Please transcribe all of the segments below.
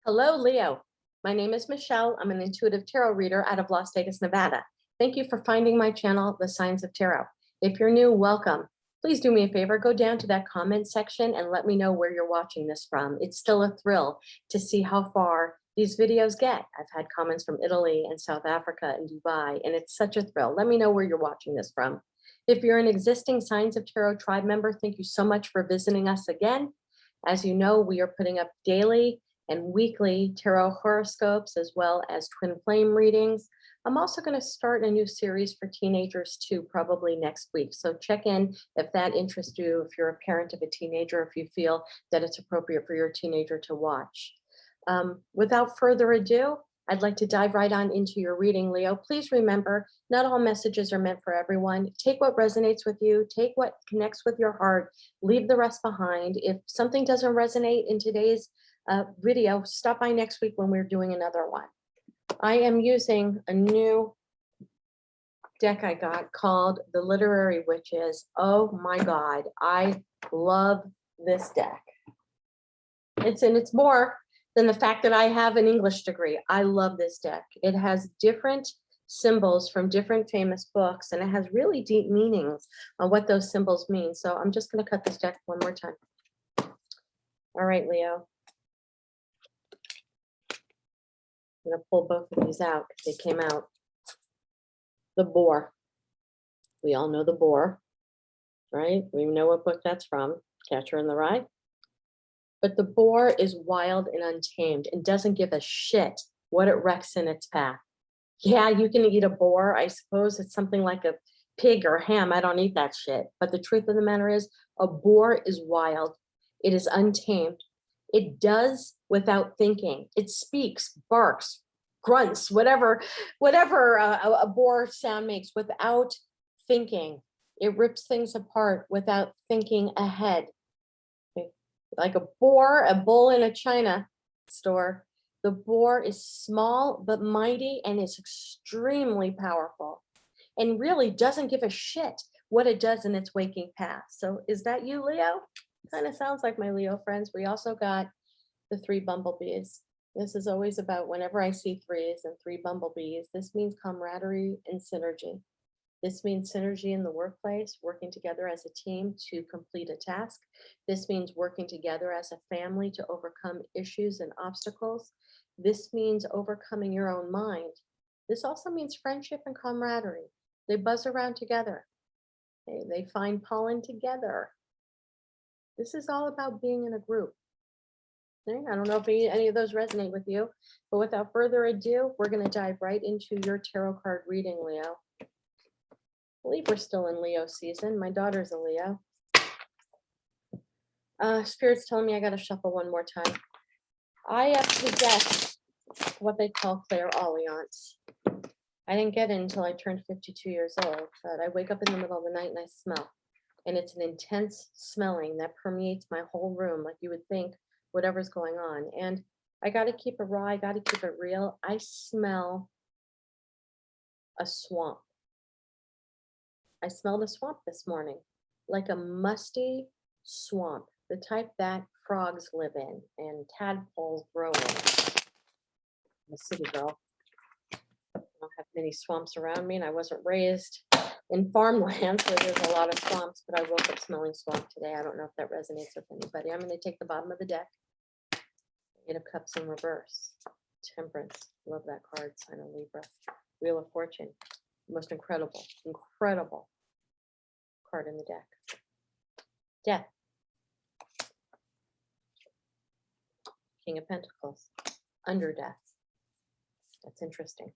Hello, Leo. My name is Michelle. I'm an intuitive tarot reader out of Las Vegas, Nevada. Thank you for finding my channel, The Signs of Tarot. If you're new, welcome. Please do me a favor, go down to that comment section and let me know where you're watching this from. It's still a thrill to see how far these videos get. I've had comments from Italy and South Africa and Dubai, and it's such a thrill. Let me know where you're watching this from. If you're an existing Signs of Tarot tribe member, thank you so much for visiting us again. As you know, we are putting up daily and weekly tarot horoscopes as well as twin flame readings. I'm also going to start a new series for teenagers too, probably next week. So check in if that interests you, if you're a parent of a teenager, if you feel that it's appropriate for your teenager to watch. Without further ado, I'd like to dive right on into your reading, Leo. Please remember, not all messages are meant for everyone. Take what resonates with you, take what connects with your heart, leave the rest behind. If something doesn't resonate in today's video, stop by next week when we're doing another one. I am using a new deck I got called the Literary Witches. Oh my God, I love this deck. It's more than the fact that I have an English degree. I love this deck. It has different symbols from different famous books, and it has really deep meanings on what those symbols mean. So I'm just going to cut this deck one more time. All right, Leo. I'm going to pull both of these out because they came out. The Boar. We all know the Boar, right? We know what book that's from, Catcher in the Rye. But the Boar is wild and untamed and doesn't give a shit what it wrecks in its path. Yeah, you can eat a boar. I suppose it's something like a pig or ham. I don't eat that shit. But the truth of the matter is, a boar is wild. It is untamed. It does without thinking. It speaks, barks, grunts, whatever a boar sound makes without thinking. It rips things apart without thinking ahead. Okay. Like a bull in a china store. The boar is small but mighty and is extremely powerful and really doesn't give a shit what it does in its waking path. So is that you, Leo? Kind of sounds like my Leo friends. We also got the 3 bumblebees. This is always about whenever I see 3s and 3 bumblebees, this means camaraderie and synergy. This means synergy in the workplace, working together as a team to complete a task. This means working together as a family to overcome issues and obstacles. This means overcoming your own mind. This also means friendship and camaraderie. They buzz around together. They find pollen together. This is all about being in a group. Okay? I don't know if any of those resonate with you, but without further ado, we're going to dive right into your tarot card reading, Leo. I believe we're still in Leo season. My daughter's a Leo. Spirit's telling me I got to shuffle one more time. I possess what they call clairaudience. I didn't get it until I turned 52 years old, but I wake up in the middle of the night and I smell. And it's an intense smelling that permeates my whole room, like you would think whatever's going on. And I got to keep it raw. I got to keep it real. I smell a swamp. I smelled a swamp this morning, like a musty swamp, the type that frogs live in and tadpoles grow in. I'm a city girl. I don't have many swamps around me, and I wasn't raised in farmlands where there's a lot of swamps, but I woke up smelling swamp today. I don't know if that resonates with anybody. I'm going to take the bottom of the deck. 8 of Cups in reverse. Temperance. Love that card. Sign of Libra. Wheel of Fortune. Most incredible card in the deck. Death. King of Pentacles. Under Death. That's interesting.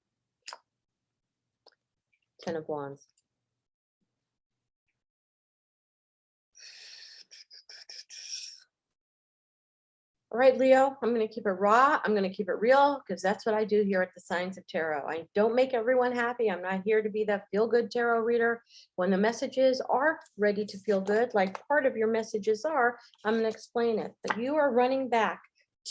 10 of Wands. All right, Leo, I'm going to keep it raw. I'm going to keep it real because that's what I do here at the Signs of Tarot. I don't make everyone happy. I'm not here to be that feel-good tarot reader. When the messages are ready to feel good, like part of your messages are, I'm going to explain it. But you are running back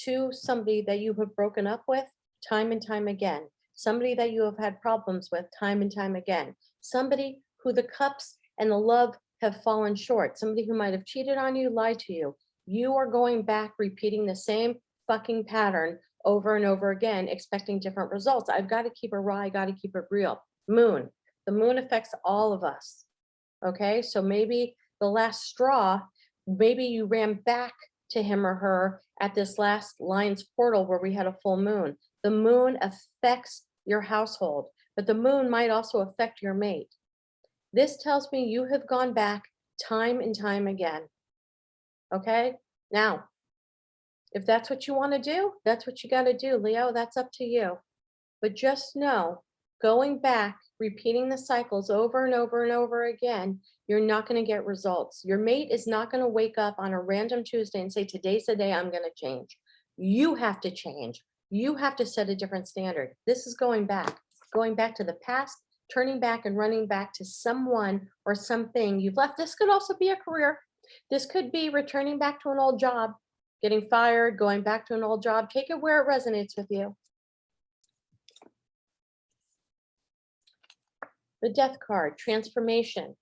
to somebody that you have broken up with time and time again. Somebody that you have had problems with time and time again. Somebody who the cups and the love have fallen short. Somebody who might have cheated on you, lied to you. You are going back, repeating the same fucking pattern over and over again, expecting different results. I've got to keep it raw. I got to keep it real. Moon. The moon affects all of us. Okay. So maybe the last straw, maybe you ran back to him or her at this last lion's portal where we had a full moon. The moon affects your household, but the moon might also affect your mate. This tells me you have gone back time and time again. Okay. Now, if that's what you want to do, that's what you got to do, Leo. That's up to you. But just know, going back, repeating the cycles over and over and over again, you're not going to get results. Your mate is not going to wake up on a random Tuesday and say, today's the day I'm going to change. You have to change. You have to set a different standard. This is going back to the past, turning back and running back to someone or something you've left. This could also be a career. This could be returning back to an old job, getting fired, going back to an old job. Take it where it resonates with you. The death card, transformation.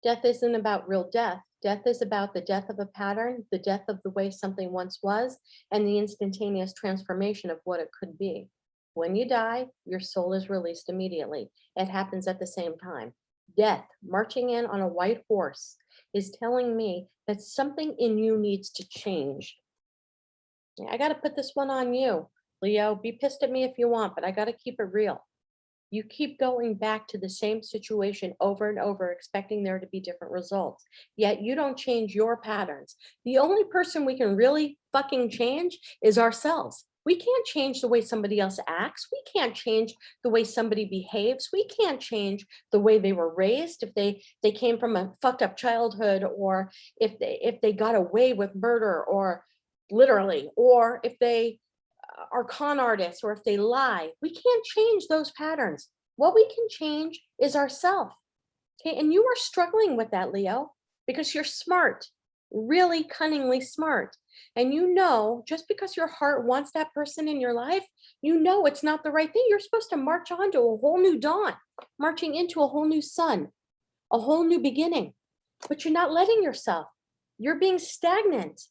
Death isn't about real death. Death is about the death of a pattern, the death of the way something once was, and the instantaneous transformation of what it could be. When you die, your soul is released immediately. It happens at the same time. Death, marching in on a white horse, is telling me that something in you needs to change. I got to put this one on you, Leo. Be pissed at me if you want, but I got to keep it real. You keep going back to the same situation over and over, expecting there to be different results. Yet you don't change your patterns. The only person we can really fucking change is ourselves. We can't change the way somebody else acts. We can't change the way somebody behaves. We can't change the way they were raised. If they came from a fucked up childhood, or if they got away with murder, or literally, or if they are con artists, or if they lie, we can't change those patterns. What we can change is ourselves. Okay. And you are struggling with that, Leo, because you're smart, really cunningly smart. And you know, just because your heart wants that person in your life, you know it's not the right thing. You're supposed to march on to a whole new dawn, marching into a whole new sun, a whole new beginning. But you're not letting yourself. You're being stagnant.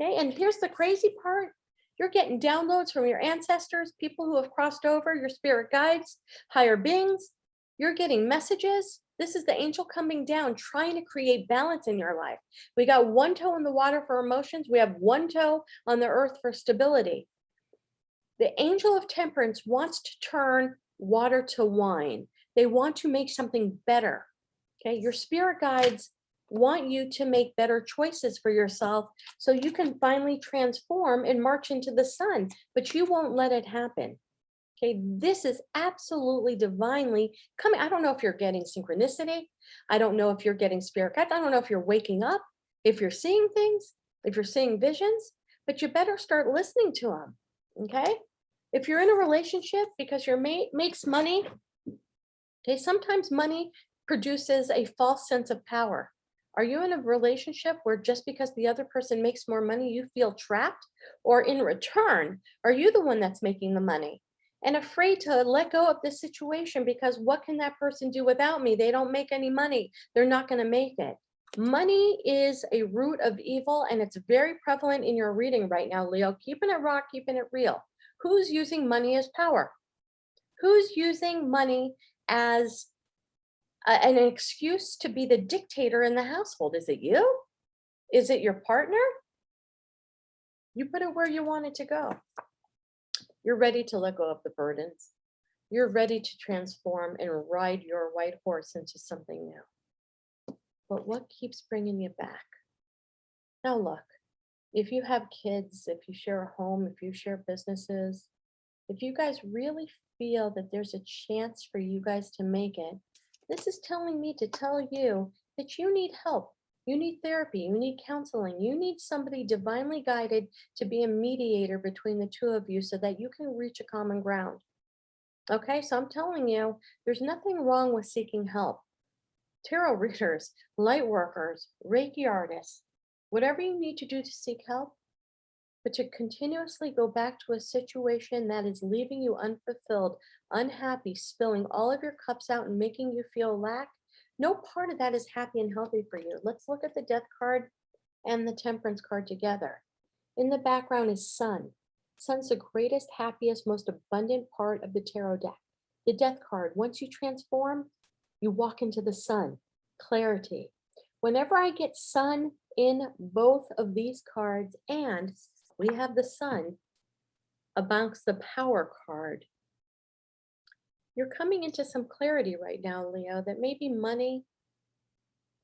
Okay. And here's the crazy part. You're getting downloads from your ancestors, people who have crossed over, your spirit guides, higher beings. You're getting messages. This is the angel coming down, trying to create balance in your life. We got one toe in the water for emotions. We have one toe on the earth for stability. The angel of temperance wants to turn water to wine. They want to make something better. Okay, your spirit guides want you to make better choices for yourself so you can finally transform and march into the sun, but you won't let it happen. Okay, this is absolutely divinely coming. I don't know if you're getting synchronicity. I don't know if you're getting spirit guides. I don't know if you're waking up, if you're seeing things, if you're seeing visions, but you better start listening to them. Okay, if you're in a relationship because your mate makes money, okay, sometimes money produces a false sense of power. Are you in a relationship where just because the other person makes more money, you feel trapped? Or in return, are you the one that's making the money and afraid to let go of this situation because what can that person do without me? They don't make any money. They're not going to make it. Money is a root of evil, and it's very prevalent in your reading right now, Leo. Keeping it raw, keeping it real. Who's using money as power? Who's using money as an excuse to be the dictator in the household? Is it you? Is it your partner? You put it where you want it to go. You're ready to let go of the burdens. You're ready to transform and ride your white horse into something new. But what keeps bringing you back? Now look, if you have kids, if you share a home, if you share businesses, if you guys really feel that there's a chance for you guys to make it, this is telling me to tell you that you need help. You need therapy. You need counseling. You need somebody divinely guided to be a mediator between the two of you so that you can reach a common ground. Okay, so I'm telling you, there's nothing wrong with seeking help. Tarot readers, light workers, Reiki artists, whatever you need to do to seek help, but to continuously go back to a situation that is leaving you unfulfilled, unhappy, spilling all of your cups out and making you feel lack, no part of that is happy and healthy for you. Let's look at the death card and the temperance card together. In the background is sun. Sun's the greatest, happiest, most abundant part of the tarot deck. The death card, once you transform, you walk into the sun, clarity. Whenever I get sun in both of these cards, and we have the sun amongst the power card, you're coming into some clarity right now, Leo, that maybe money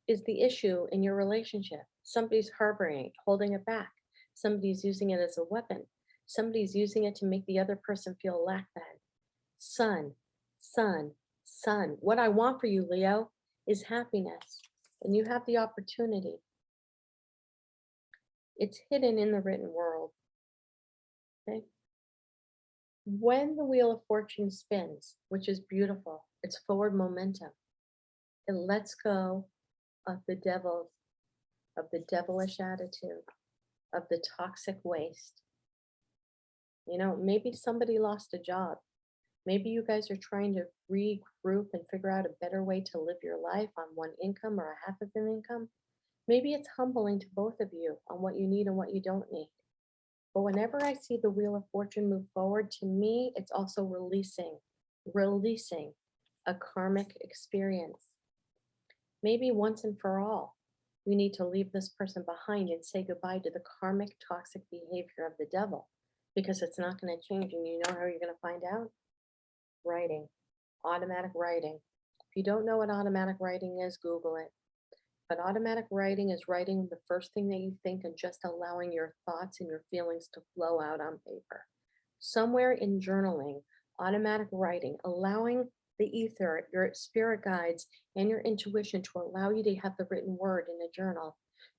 is the issue in your relationship. Somebody's harboring it, holding it back. Somebody's using it as a weapon. Somebody's using it to make the other person feel lack bad. Sun, sun, sun. What I want for you, Leo, is happiness. And you have the opportunity. It's hidden in the written world. Okay? When the Wheel of Fortune spins, which is beautiful, it's forward momentum. It lets go of the devilish attitude, of the toxic waste. You know, maybe somebody lost a job. Maybe you guys are trying to regroup and figure out a better way to live your life on one income or a half of an income. Maybe it's humbling to both of you on what you need and what you don't need. But whenever I see the Wheel of Fortune move forward, to me, it's also releasing a karmic experience. Maybe once and for all, we need to leave this person behind and say goodbye to the karmic toxic behavior of the devil, because it's not going to change. And you know how you're going to find out? Writing, automatic writing. If you don't know what automatic writing is, Google it. But automatic writing is writing the first thing that you think and just allowing your thoughts and your feelings to flow out on paper. Somewhere in journaling, automatic writing, allowing the ether, your spirit guides, and your intuition to allow you to have the written word in a journal,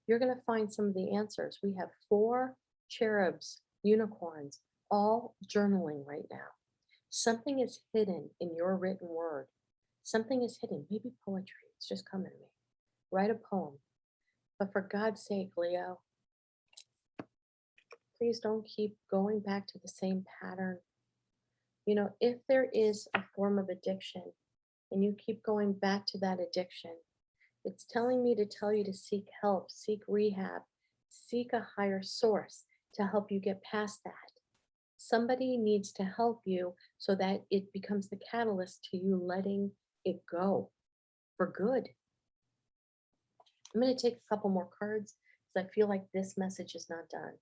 you're going to find some of the answers. We have 4 cherubs, unicorns, all journaling right now. Something is hidden in your written word. Something is hidden, maybe poetry. It's just coming to me. Write a poem. But for God's sake, Leo, please don't keep going back to the same pattern. You know, if there is a form of addiction and you keep going back to that addiction, it's telling me to tell you to seek help, seek rehab, seek a higher source to help you get past that. Somebody needs to help you so that it becomes the catalyst to you letting it go for good. I'm going to take a couple more cards because I feel like this message is not done.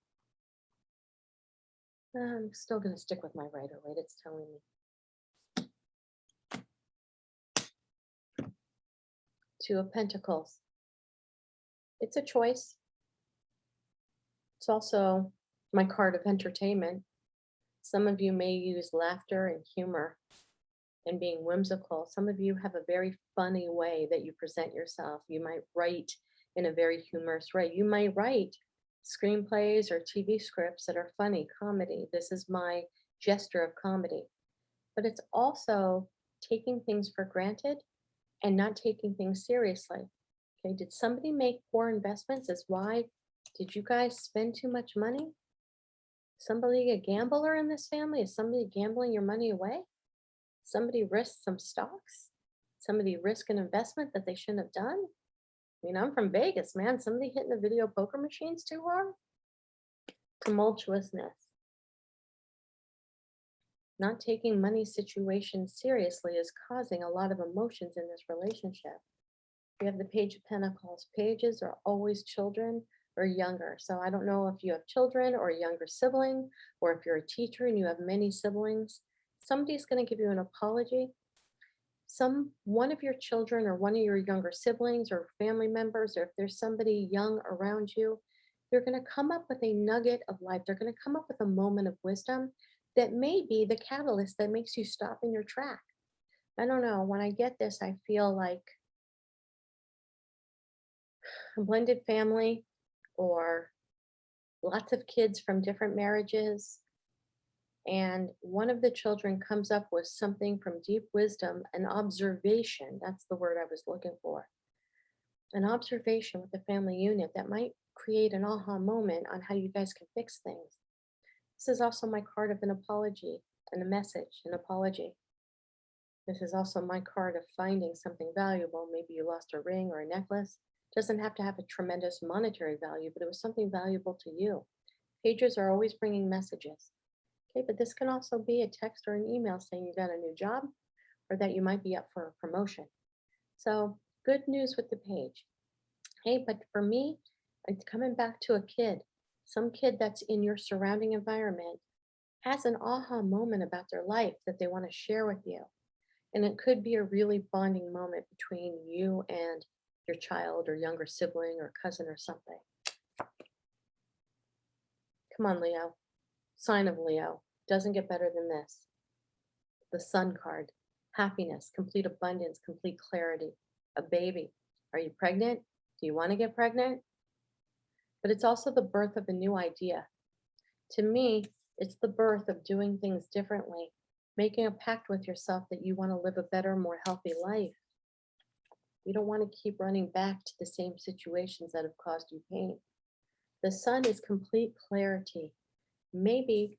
I'm still going to stick with my Rider Waite. It's telling me. 2 of Pentacles. It's a choice. It's also my card of entertainment. Some of you may use laughter and humor and being whimsical. Some of you have a very funny way that you present yourself. You might write in a very humorous way. You might write screenplays or TV scripts that are funny, comedy. This is my gesture of comedy. But it's also taking things for granted and not taking things seriously. Okay, did somebody make poor investments? Is why? Did you guys spend too much money? Somebody a gambler in this family? Is somebody gambling your money away? Somebody risked some stocks? Somebody risked an investment that they shouldn't have done? I mean, I'm from Vegas, man. Somebody hitting the video poker machines too hard? Tumultuousness. Not taking money situations seriously is causing a lot of emotions in this relationship. We have the Page of Pentacles. Pages are always children or younger. So I don't know if you have children or a younger sibling, or if you're a teacher and you have many siblings. Somebody's going to give you an apology. One of your children or one of your younger siblings or family members, or if there's somebody young around you, they're going to come up with a nugget of life. They're going to come up with a moment of wisdom that may be the catalyst that makes you stop in your track. I don't know. When I get this, I feel like a blended family or lots of kids from different marriages. And one of the children comes up with something from deep wisdom, an observation. That's the word I was looking for. An observation with the family unit that might create an aha moment on how you guys can fix things. This is also my card of an apology and a message, an apology. This is also my card of finding something valuable. Maybe you lost a ring or a necklace. It doesn't have to have a tremendous monetary value, but it was something valuable to you. Pages are always bringing messages. Okay, but this can also be a text or an email saying you got a new job or that you might be up for a promotion. So good news with the page. Hey, but for me, it's coming back to a kid, some kid that's in your surrounding environment has an aha moment about their life that they want to share with you. And it could be a really bonding moment between you and your child or younger sibling or cousin or something. Come on, Leo. Sign of Leo. Doesn't get better than this. The Sun card. Happiness, complete abundance, complete clarity. A baby. Are you pregnant? Do you want to get pregnant? But it's also the birth of a new idea. To me, it's the birth of doing things differently, making a pact with yourself that you want to live a better, more healthy life. You don't want to keep running back to the same situations that have caused you pain. The Sun is complete clarity. Maybe,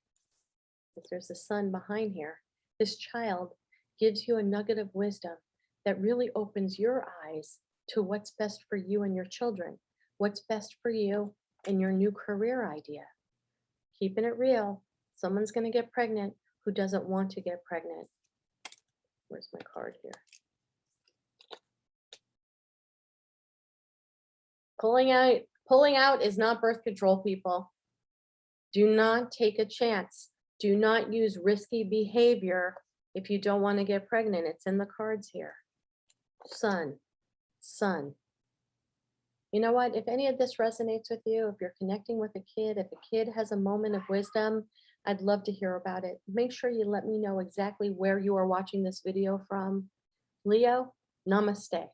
if there's a sun behind here, this child gives you a nugget of wisdom that really opens your eyes to what's best for you and your children, what's best for you and your new career idea. Keeping it real, someone's going to get pregnant who doesn't want to get pregnant. Where's my card here? Pulling out is not birth control, people. Do not take a chance. Do not use risky behavior if you don't want to get pregnant. It's in the cards here. Sun. You know what? If any of this resonates with you, if you're connecting with a kid, if a kid has a moment of wisdom, I'd love to hear about it. Make sure you let me know exactly where you are watching this video from. Leo, namaste.